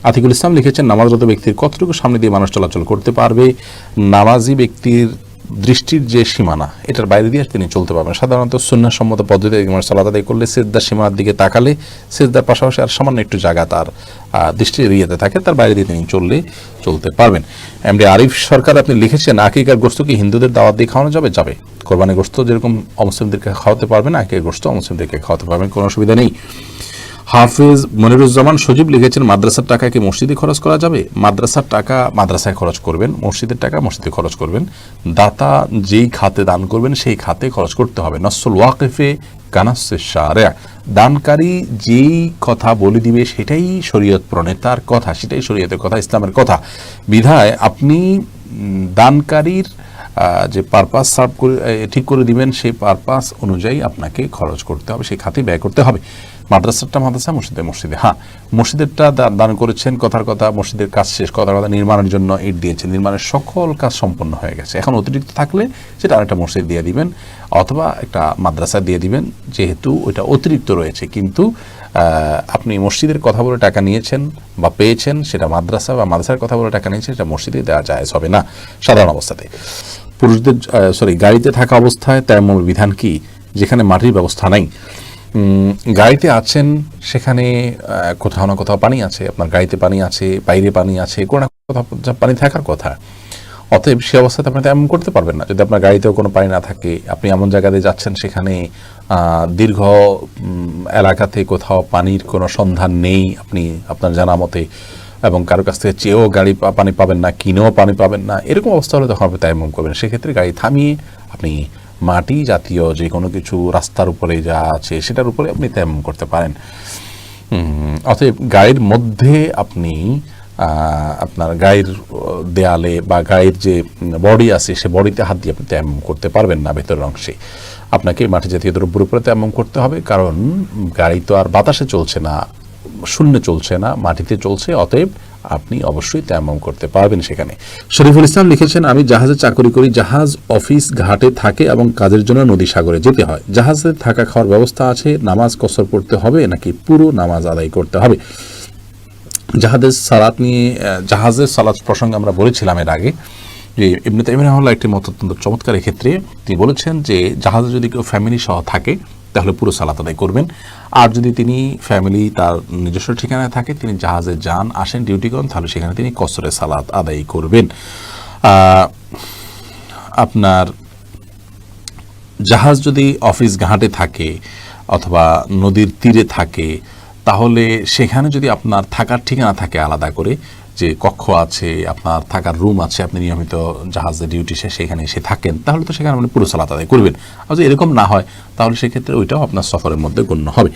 আতিকুল ইসলাম লিখেছেন, নামাজরত ব্যক্তির কতটুকু সামনে দিয়ে মানুষ চলাচল করতে পারবে? নামাজি ব্যক্তির দৃষ্টির যে সীমানা, এটার বাইরে দিয়ে তিনি চলতে পারবেন। সাধারণত সুন্নাহ সম্মত পদ্ধতিতে সালাত আদায় করলে সিজদার সীমানার দিকে তাকালে সিজদার পাশাপাশি আর সামান্য একটু জায়গা তার দৃষ্টির এরিয়াতে থাকে, তার বাইরে দিয়ে তিনি চলতে পারবেন। এমডি আরিফ সরকার আপনি লিখেছেন, আকিকার গোস্ত কি হিন্দুদের দাওয়াত দিয়ে খাওয়ানো যাবে? যাবে। কোরবানির গোস্ত যেরকম অমুসলিমদেরকে খাওয়াতে পারবেন, আকিকার গোস্ত অমুসলিমদেরকে খাওয়াতে পারবেন, কোনো অসুবিধা নেই। হাফিজ মনিরুজ্জামান সজীব লিখেছেন, মাদ্রাসার টাকা কি মসজিদে খরচ করা যাবে? মাদ্রাসার টাকা মাদ্রাসায় খরচ করবেন, মসজিদের টাকা মসজিদে খরচ করবেন। দাতা যেই খাতে দান করবেন সেই খাতে খরচ করতে হবে। নসল ওয়াকিফে কানাসে শারিয়া, দানকারী যেই কথা বলে দিবে সেটাই শরীয়ত প্রণেতার কথা, সেটাই শরীয়তের কথা, ইসলামের কথা। বিধায় আপনি দানকারীর যে পারপাস সার্ভ করে ঠিক করে দিবেন, সেই পারপাস অনুযায়ী আপনাকে খরচ করতে হবে, সেই খাতে ব্যয় করতে হবে। মাদ্রাসাটা মাদ্রাসা, মসজিদে। হ্যাঁ, মসজিদেরটা দান করেছেন, কথার কথা মসজিদের কাজ শেষ, কথার কথা নির্মাণের জন্য ইট দিয়েছেন, নির্মাণের সকল কাজ সম্পন্ন হয়ে গেছে। এখন অতিরিক্ত থাকলে সেটা আরেকটা মসজিদ দিয়ে দিবেন অথবা একটা মাদ্রাসা দিয়ে দিবেন, যেহেতু ওইটা অতিরিক্ত রয়েছে। কিন্তু আপনি মসজিদের কথা বলে টাকা নিয়েছেন বা পেয়েছেন, সেটা মাদ্রাসা বা মাদ্রাসার কথা বলে টাকা নিয়েছেন, সেটা মসজিদে দেওয়া জায়েজ হবে না সাধারণ অবস্থাতে। পুরুষদের গাড়িতে থাকা অবস্থায় তায়াম্মুমের বিধান কি, যেখানে মাটির ব্যবস্থা নাই? গাড়িতে আছেন, সেখানে কোথাও না কোথাও পানি আছে, আপনার গাড়িতে পানি আছে, বাইরে পানি আছে, কোনো না কোথাও পানি থাকার কথা। অতএব সে অবস্থাতে আপনি তেমন করতে পারবেন না। যদি আপনার গাড়িতেও কোনো পানি না থাকে, আপনি এমন জায়গাতে যাচ্ছেন সেখানে দীর্ঘ এলাকাতে কোথাও পানির কোনো সন্ধান নেই আপনি আপনার জানা মতে, এবং কারো কাছ থেকে চেয়েও গাড়ি পানি পাবেন না, কিনেও পানি পাবেন না, এরকম অবস্থা হলে তখন আপনি তায়াম্মুম করবেন। সেক্ষেত্রে গাড়ি থামিয়ে আপনি মাটি জাতীয় যে কোনো কিছু রাস্তার উপরে যা আছে সেটার উপরে আপনি তায়াম্মুম করতে পারেন। অতএব গাড়ির মধ্যে আপনি আপনার গাড়ির দেয়ালে বা গাড়ির যে বডি আছে সে বডিতে হাত দিয়ে আপনি তায়াম্মুম করতে পারবেন না ভেতরের অংশে। আপনাকে মাটি জাতীয় দ্রব্যের উপরে তায়াম্মুম করতে হবে, কারণ গাড়ি তো আর বাতাসে চলছে না, শূন্যে চলছে না, মাটিতে চলছে। অতএব আপনি অবশ্যই তায়াম্মুম করতে পারবেন সেখানে। শরীফুল ইসলাম লিখেছেন, আমি জাহাজে চাকরি করি, জাহাজ অফিস ঘাটে থাকে এবং কাজের জন্য নদী সাগরে যেতে হয়। জাহাজে থাকা খাওয়ার ব্যবস্থা আছে, নামাজ কসর পড়তে হবে নাকি পুরো নামাজ আদায় করতে হবে? জাহাজের সালাত প্রসঙ্গে আমরা বলেছিলাম এর আগে যে ইবনে তাইমিয়া রাহিমাহুল্লাহ একটি মত অত্যন্ত চমৎকার ক্ষেত্রে তিনি বলেছেন যে জাহাজে যদি কেউ ফ্যামিলি সহ থাকে তাহলে পুরো সালাত আদায় করবেন, আর যদি তিনি ফ্যামিলি তার নিজস্ব ঠিকানায় থাকে, তিনি জাহাজে যান আসেন ডিউটি করেন, তাহলে সেখানে তিনি কসরে সালাত আদায় করবেন। আপনার জাহাজ যদি অফিস ঘাটে থাকে অথবা নদীর তীরে থাকে, তাহলে সেখানে যদি আপনার থাকার ঠিকানা থাকে আলাদা করে, যে কক্ষ আছে, আপনার থাকার রুম আছে, আপনি নিয়মিত জাহাজে ডিউটি শেষে সেখানে এসে থাকেন, তাহলে তো সেখানে আপনি পুরো সালাত আদায় করবেন। আর যদি এরকম না হয় তাহলে সেক্ষেত্রে ওইটাও আপনার সফরের মধ্যে গণ্য হবে।